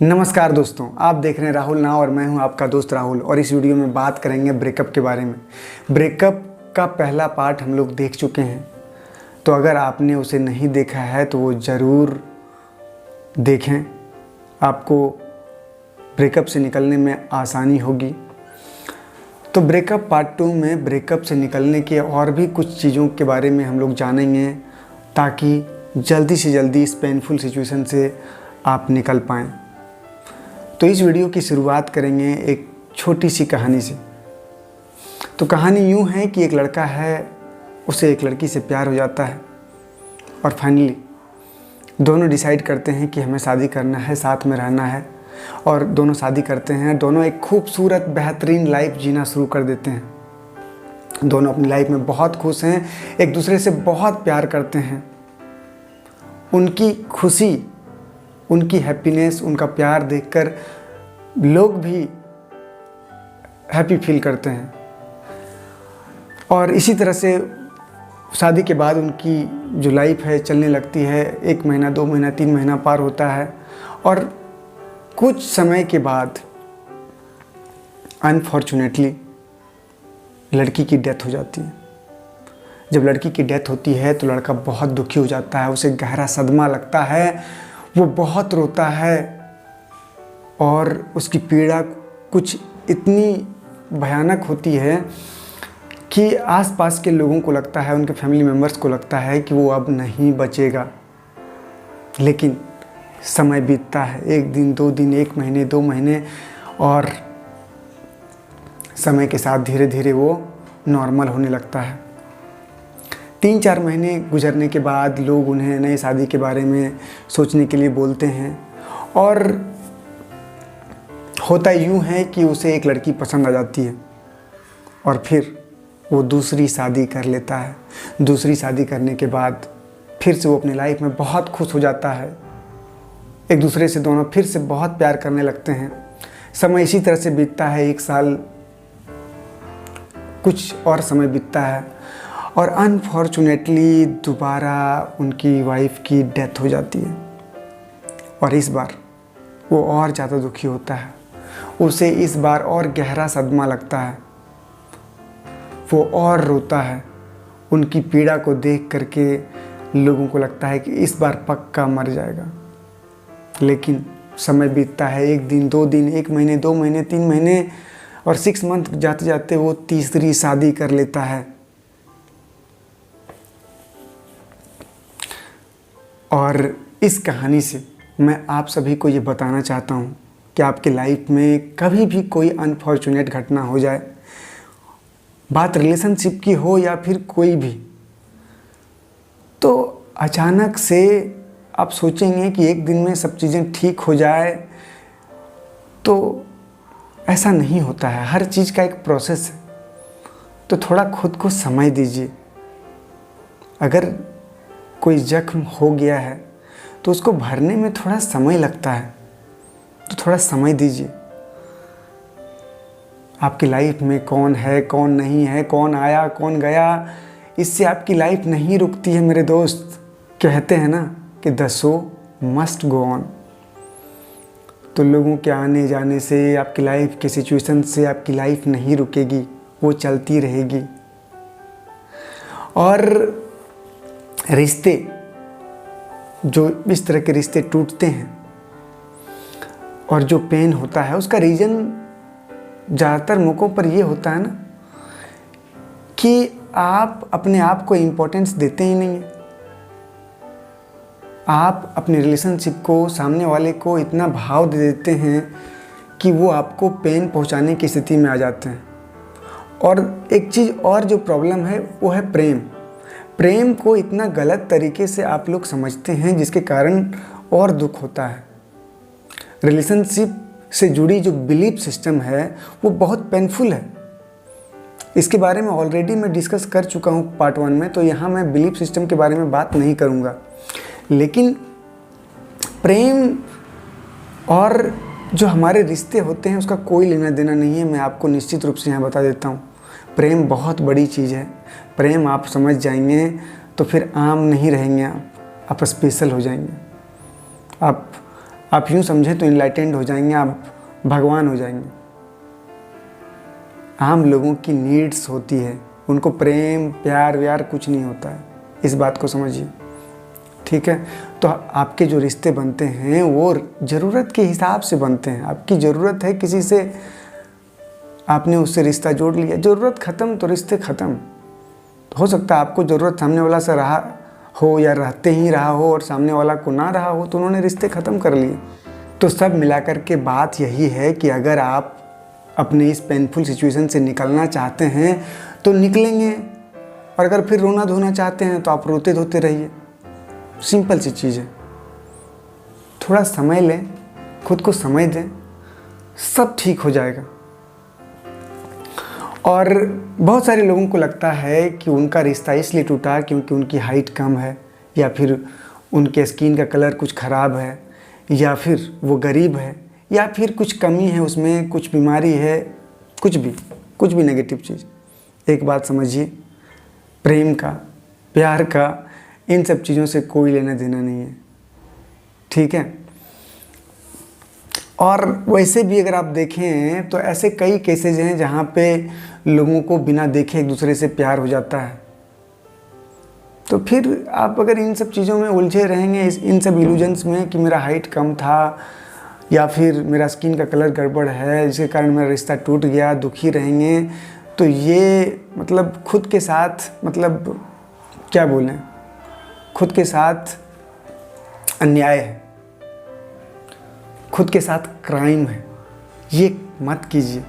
नमस्कार दोस्तों, आप देख रहे हैं राहुल नाव और मैं हूं आपका दोस्त राहुल। और इस वीडियो में बात करेंगे ब्रेकअप के बारे में। ब्रेकअप का पहला पार्ट हम लोग देख चुके हैं, तो अगर आपने उसे नहीं देखा है तो वो ज़रूर देखें, आपको ब्रेकअप से निकलने में आसानी होगी। तो ब्रेकअप पार्ट 2 में ब्रेकअप से निकलने के और भी कुछ चीज़ों के बारे में हम लोग जानेंगे, ताकि जल्दी से जल्दी इस पेनफुल सिचुएशन से आप निकल पाएँ। तो इस वीडियो की शुरुआत करेंगे एक छोटी सी कहानी से। तो कहानी यूँ है कि एक लड़का है, उसे एक लड़की से प्यार हो जाता है और फाइनली दोनों डिसाइड करते हैं कि हमें शादी करना है, साथ में रहना है। और दोनों शादी करते हैं। दोनों एक खूबसूरत बेहतरीन लाइफ जीना शुरू कर देते हैं। दोनों अपनी लाइफ में बहुत खुश हैं, एक दूसरे से बहुत प्यार करते हैं। उनकी खुशी, उनकी हैप्पीनेस, उनका प्यार देखकर लोग भी हैप्पी फील करते हैं। और इसी तरह से शादी के बाद उनकी जो लाइफ है चलने लगती है। 1 महीना, 2 महीना, 3 महीना पार होता है और कुछ समय के बाद अनफॉर्चुनेटली लड़की की डेथ हो जाती है। जब लड़की की डेथ होती है तो लड़का बहुत दुखी हो जाता है, उसे गहरा सदमा लगता है, वो बहुत रोता है और उसकी पीड़ा कुछ इतनी भयानक होती है कि आसपास के लोगों को लगता है, उनके फैमिली मेम्बर्स को लगता है कि वो अब नहीं बचेगा। लेकिन समय बीतता है, 1 दिन, 2 दिन, 1 महीने, 2 महीने, और समय के साथ धीरे धीरे वो नॉर्मल होने लगता है। 3-4 महीने गुजरने के बाद लोग उन्हें नई शादी के बारे में सोचने के लिए बोलते हैं। और होता यूँ है कि उसे एक लड़की पसंद आ जाती है और फिर वो दूसरी शादी कर लेता है। दूसरी शादी करने के बाद फिर से वो अपनी लाइफ में बहुत खुश हो जाता है। एक दूसरे से दोनों फिर से बहुत प्यार करने लगते हैं। समय इसी तरह से बीतता है, 1 साल, कुछ और समय बीतता है और अनफॉर्चुनेटली दोबारा उनकी वाइफ की डेथ हो जाती है। और इस बार वो और ज़्यादा दुखी होता है, उसे इस बार और गहरा सदमा लगता है, वो और रोता है। उनकी पीड़ा को देख करके लोगों को लगता है कि इस बार पक्का मर जाएगा। लेकिन समय बीतता है, 1 दिन, 2 दिन, 1 महीने, 2 महीने, 3 महीने और 6 मंथ जाते जाते वो तीसरी शादी कर लेता है। और इस कहानी से मैं आप सभी को ये बताना चाहता हूँ कि आपके लाइफ में कभी भी कोई अनफॉर्चुनेट घटना हो जाए, बात रिलेशनशिप की हो या फिर कोई भी, तो अचानक से आप सोचेंगे कि एक दिन में सब चीज़ें ठीक हो जाए, तो ऐसा नहीं होता है। हर चीज़ का एक प्रोसेस है, तो थोड़ा खुद को समय दीजिए। अगर कोई जख्म हो गया है तो उसको भरने में थोड़ा समय लगता है, तो थोड़ा समय दीजिए। आपकी लाइफ में कौन है, कौन नहीं है, कौन आया, कौन गया, इससे आपकी लाइफ नहीं रुकती है मेरे दोस्त। कहते हैं ना कि the show must go on. तो लोगों के आने जाने से, आपकी लाइफ के सिचुएशन से आपकी लाइफ नहीं रुकेगी, वो चलती रहेगी। और रिश्ते, जो इस तरह के रिश्ते टूटते हैं और जो पेन होता है, उसका रीज़न ज़्यादातर मौक़ों पर ये होता है ना कि आप अपने आप को इम्पोर्टेंस देते ही नहीं हैं। आप अपने रिलेशनशिप को, सामने वाले को इतना भाव दे देते हैं कि वो आपको पेन पहुंचाने की स्थिति में आ जाते हैं। और एक चीज़ और जो प्रॉब्लम है वो है प्रेम। प्रेम को इतना गलत तरीके से आप लोग समझते हैं, जिसके कारण और दुख होता है। रिलेशनशिप से जुड़ी जो बिलीफ सिस्टम है वो बहुत पेनफुल है। इसके बारे में ऑलरेडी मैं डिस्कस कर चुका हूँ पार्ट 1 में, तो यहाँ मैं बिलीफ सिस्टम के बारे में बात नहीं करूँगा। लेकिन प्रेम और जो हमारे रिश्ते होते हैं उसका कोई लेना देना नहीं है। मैं आपको निश्चित रूप से यहाँ बता देता हूँ, प्रेम बहुत बड़ी चीज़ है। प्रेम आप समझ जाएंगे तो फिर आम नहीं रहेंगे, आप स्पेशल हो जाएंगे। आप यूँ समझें तो इनलाइटेंड हो जाएंगे, आप भगवान हो जाएंगे। आम लोगों की नीड्स होती है, उनको प्रेम प्यार व्यार कुछ नहीं होता है, इस बात को समझिए, ठीक है। तो आपके जो रिश्ते बनते हैं वो ज़रूरत के हिसाब से बनते हैं। आपकी ज़रूरत है किसी से, आपने उससे रिश्ता जोड़ लिया, ज़रूरत ख़त्म तो रिश्ते ख़त्म। हो सकता है आपको ज़रूरत सामने वाला से रहा हो या रहते ही रहा हो और सामने वाला को ना रहा हो, तो उन्होंने रिश्ते ख़त्म कर लिए। तो सब मिलाकर के बात यही है कि अगर आप अपने इस पेनफुल सिचुएशन से निकलना चाहते हैं तो निकलेंगे, और अगर फिर रोना धोना चाहते हैं तो आप रोते धोते रहिए। सिंपल सी चीज़ है। थोड़ा समय लें, खुद को समय दें, सब ठीक हो जाएगा। और बहुत सारे लोगों को लगता है कि उनका रिश्ता इसलिए टूटा क्योंकि उनकी हाइट कम है, या फिर उनके स्किन का कलर कुछ ख़राब है, या फिर वो गरीब है, या फिर कुछ कमी है उसमें, कुछ बीमारी है, कुछ भी नेगेटिव चीज़। एक बात समझिए, प्रेम का, प्यार का, इन सब चीज़ों से कोई लेना देना नहीं है, ठीक है। और वैसे भी अगर आप देखें तो ऐसे कई केसेज हैं जहाँ पे लोगों को बिना देखे एक दूसरे से प्यार हो जाता है। तो फिर आप अगर इन सब चीज़ों में उलझे रहेंगे, इन सब इल्यूजन्स में कि मेरा हाइट कम था या फिर मेरा स्किन का कलर गड़बड़ है जिसके कारण मेरा रिश्ता टूट गया, दुखी रहेंगे, तो ये मतलब खुद के साथ, मतलब क्या बोलें, खुद के साथ अन्याय है, खुद के साथ क्राइम है। ये मत कीजिए।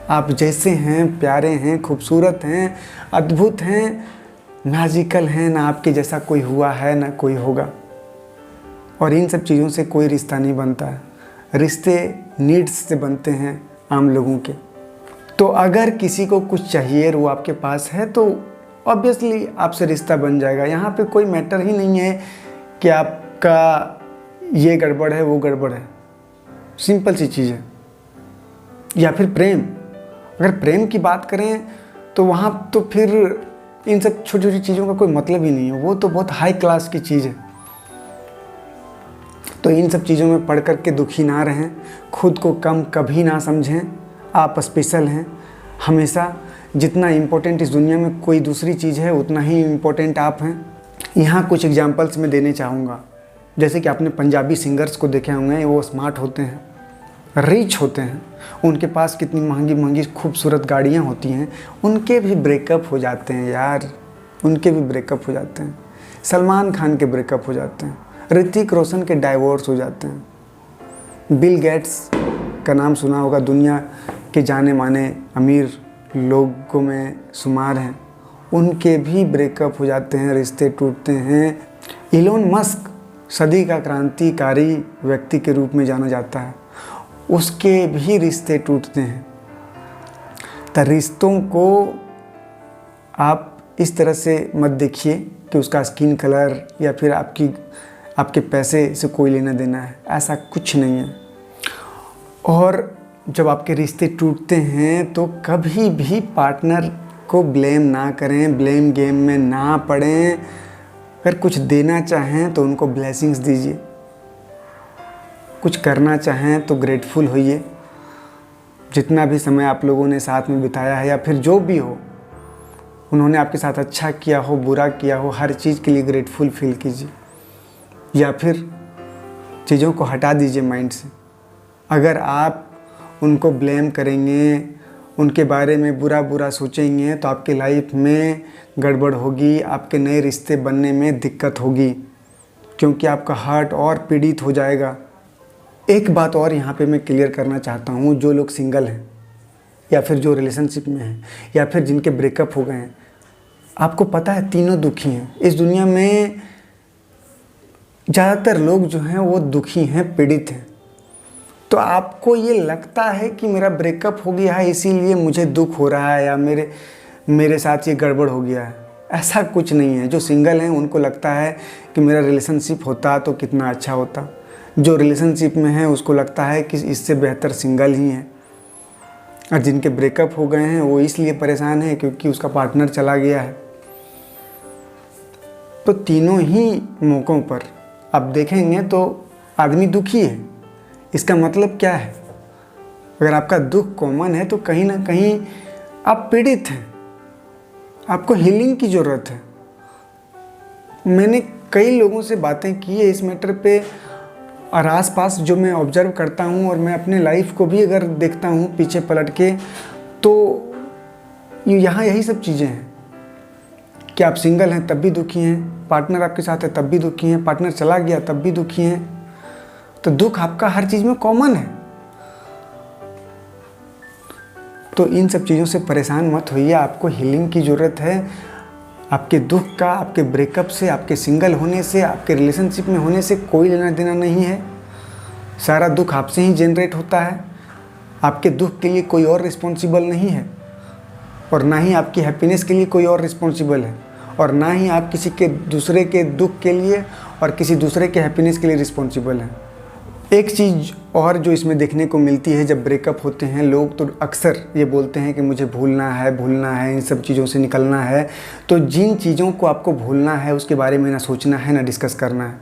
आप जैसे हैं, प्यारे हैं, खूबसूरत हैं, अद्भुत हैं, मैजिकल हैं, ना आपके जैसा कोई हुआ है ना कोई होगा। और इन सब चीज़ों से कोई रिश्ता नहीं बनता है। रिश्ते नीड्स से बनते हैं आम लोगों के। तो अगर किसी को कुछ चाहिए और वो आपके पास है तो ऑब्वियसली आपसे रिश्ता बन जाएगा। यहाँ पे कोई मैटर ही नहीं है कि आपका ये गड़बड़ है वो गड़बड़ है, सिंपल सी चीज़ है। या फिर प्रेम, अगर प्रेम की बात करें तो वहाँ तो फिर इन सब छोटी छोटी चीज़ों का कोई मतलब ही नहीं है, वो तो बहुत हाई क्लास की चीज़ है। तो इन सब चीज़ों में पढ़ कर के दुखी ना रहें, खुद को कम कभी ना समझें। आप स्पेशल हैं हमेशा। जितना इम्पोर्टेंट इस दुनिया में कोई दूसरी चीज़ है उतना ही इम्पोर्टेंट आप हैं। यहाँ कुछ एग्जांपल्स मैं देने चाहूँगा। जैसे कि आपने पंजाबी सिंगर्स को देखे होंगे, वो स्मार्ट होते हैं, रिच होते हैं, उनके पास कितनी महंगी महंगी खूबसूरत गाड़ियाँ होती हैं, उनके भी ब्रेकअप हो जाते हैं यार, उनके भी ब्रेकअप हो जाते हैं। सलमान खान के ब्रेकअप हो जाते हैं, ऋतिक रोशन के डाइवोर्स हो जाते हैं। बिल गेट्स का नाम सुना होगा, दुनिया के जाने माने अमीर लोगों में शुमार हैं, उनके भी ब्रेकअप हो जाते हैं, रिश्ते टूटते हैं। इलोन मस्क सदी का क्रांतिकारी व्यक्ति के रूप में जाना जाता है, उसके भी रिश्ते टूटते हैं। तो रिश्तों को आप इस तरह से मत देखिए कि उसका स्किन कलर या फिर आपके पैसे से कोई लेना देना है, ऐसा कुछ नहीं है। और जब आपके रिश्ते टूटते हैं तो कभी भी पार्टनर को ब्लेम ना करें, ब्लेम गेम में ना पड़ें। अगर कुछ देना चाहें तो उनको ब्लेसिंग्स दीजिए, कुछ करना चाहें तो ग्रेटफुल होइए। जितना भी समय आप लोगों ने साथ में बिताया है या फिर जो भी हो, उन्होंने आपके साथ अच्छा किया हो बुरा किया हो, हर चीज़ के लिए ग्रेटफुल फील कीजिए। या फिर चीज़ों को हटा दीजिए माइंड से। अगर आप उनको ब्लेम करेंगे, उनके बारे में बुरा बुरा सोचेंगे तो आपके लाइफ में गड़बड़ होगी, आपके नए रिश्ते बनने में दिक्कत होगी, क्योंकि आपका हार्ट और पीड़ित हो जाएगा। एक बात और यहाँ पे मैं क्लियर करना चाहता हूँ, जो लोग सिंगल हैं या फिर जो रिलेशनशिप में हैं या फिर जिनके ब्रेकअप हो गए हैं, आपको पता है तीनों दुखी हैं। इस दुनिया में ज़्यादातर लोग जो हैं वो दुखी हैं, पीड़ित हैं। तो आपको ये लगता है कि मेरा ब्रेकअप हो गया है इसीलिए मुझे दुख हो रहा है या मेरे साथ ये गड़बड़ हो गया है, ऐसा कुछ नहीं है। जो सिंगल हैं उनको लगता है कि मेरा रिलेशनशिप होता तो कितना अच्छा होता। जो रिलेशनशिप में है उसको लगता है कि इससे बेहतर सिंगल ही है। और जिनके ब्रेकअप हो गए हैं वो इसलिए परेशान है क्योंकि उसका पार्टनर चला गया है। तो तीनों ही मौक़ों पर आप देखेंगे तो आदमी दुखी है, इसका मतलब क्या है? अगर आपका दुख कॉमन है तो कहीं ना कहीं आप पीड़ित हैं, आपको हीलिंग की ज़रूरत है। मैंने कई लोगों से बातें की है इस मैटर पे, और आसपास जो मैं ऑब्जर्व करता हूँ और मैं अपने लाइफ को भी अगर देखता हूँ पीछे पलट के, तो यहाँ यही सब चीज़ें हैं कि आप सिंगल हैं तब भी दुखी हैं, पार्टनर आपके साथ है तब भी दुखी हैं, पार्टनर चला गया तब भी दुखी हैं। तो दुख आपका हर चीज़ में कॉमन है। तो इन सब चीज़ों से परेशान मत होइए, आपको हीलिंग की ज़रूरत है। आपके दुख का आपके ब्रेकअप से, आपके सिंगल होने से, आपके रिलेशनशिप में होने से कोई लेना देना नहीं है। सारा दुख आपसे ही जनरेट होता है। आपके दुख के लिए कोई और रिस्पॉन्सिबल नहीं है, और ना ही आपकी हैप्पीनेस के लिए कोई और रिस्पॉन्सिबल है, और ना ही आप किसी के दूसरे के दुख के लिए और किसी दूसरे के हैप्पीनेस के लिए रिस्पॉन्सिबल हैं। एक चीज़ और जो इसमें देखने को मिलती है, जब ब्रेकअप होते हैं लोग तो अक्सर ये बोलते हैं कि मुझे भूलना है, इन सब चीज़ों से निकलना है। तो जिन चीज़ों को आपको भूलना है उसके बारे में ना सोचना है ना डिस्कस करना है।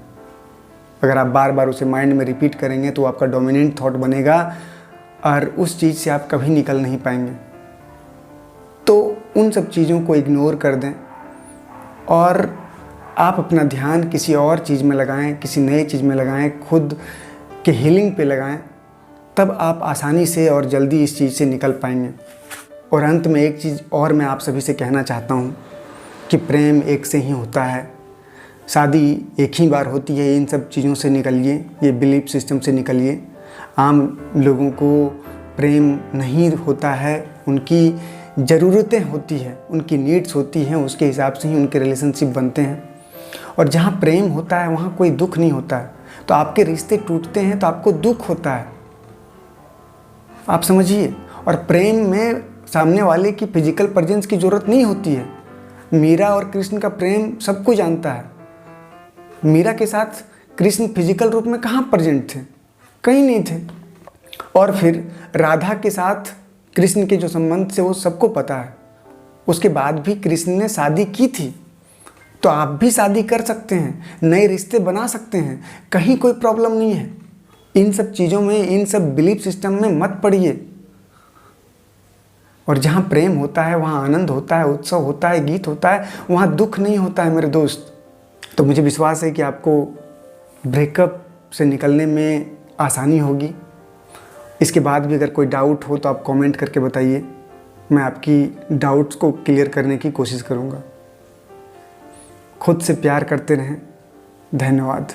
अगर आप बार बार उसे माइंड में रिपीट करेंगे तो आपका डोमिनेंट थॉट बनेगा और उस चीज़ से आप कभी निकल नहीं पाएंगे। तो उन सब चीज़ों को इग्नोर कर दें और आप अपना ध्यान किसी और चीज़ में लगाएं, किसी नई चीज़ में लगाएं, खुद के हीलिंग पे लगाएं। तब आप आसानी से और जल्दी इस चीज़ से निकल पाएंगे। और अंत में एक चीज़ और मैं आप सभी से कहना चाहता हूँ कि प्रेम एक से ही होता है, शादी एक ही बार होती है। इन सब चीज़ों से निकलिए, ये बिलीफ सिस्टम से निकलिए। आम लोगों को प्रेम नहीं होता है, उनकी ज़रूरतें होती हैं, उनकी नीड्स होती हैं, उसके हिसाब से ही उनके रिलेशनशिप बनते हैं। और जहाँ प्रेम होता है वहाँ कोई दुख नहीं होता है। तो आपके रिश्ते टूटते हैं तो आपको दुख होता है, आप समझिए। और प्रेम में सामने वाले की फिजिकल प्रेजेंस की ज़रूरत नहीं होती है। मीरा और कृष्ण का प्रेम सबको जानता है। मीरा के साथ कृष्ण फिजिकल रूप में कहाँ प्रेजेंट थे? कहीं नहीं थे। और फिर राधा के साथ कृष्ण के जो संबंध थे वो सबको पता है। उसके बाद भी कृष्ण ने शादी की थी। तो आप भी शादी कर सकते हैं, नए रिश्ते बना सकते हैं, कहीं कोई प्रॉब्लम नहीं है। इन सब चीज़ों में, इन सब बिलीफ सिस्टम में मत पड़िए। और जहाँ प्रेम होता है वहाँ आनंद होता है, उत्सव होता है, गीत होता है, वहाँ दुख नहीं होता है मेरे दोस्त। तो मुझे विश्वास है कि आपको ब्रेकअप से निकलने में आसानी होगी। इसके बाद भी अगर कोई डाउट हो तो आप कमेंट करके बताइए, मैं आपकी डाउट्स को क्लियर करने की कोशिश करूँगा। खुद से प्यार करते रहें। धन्यवाद।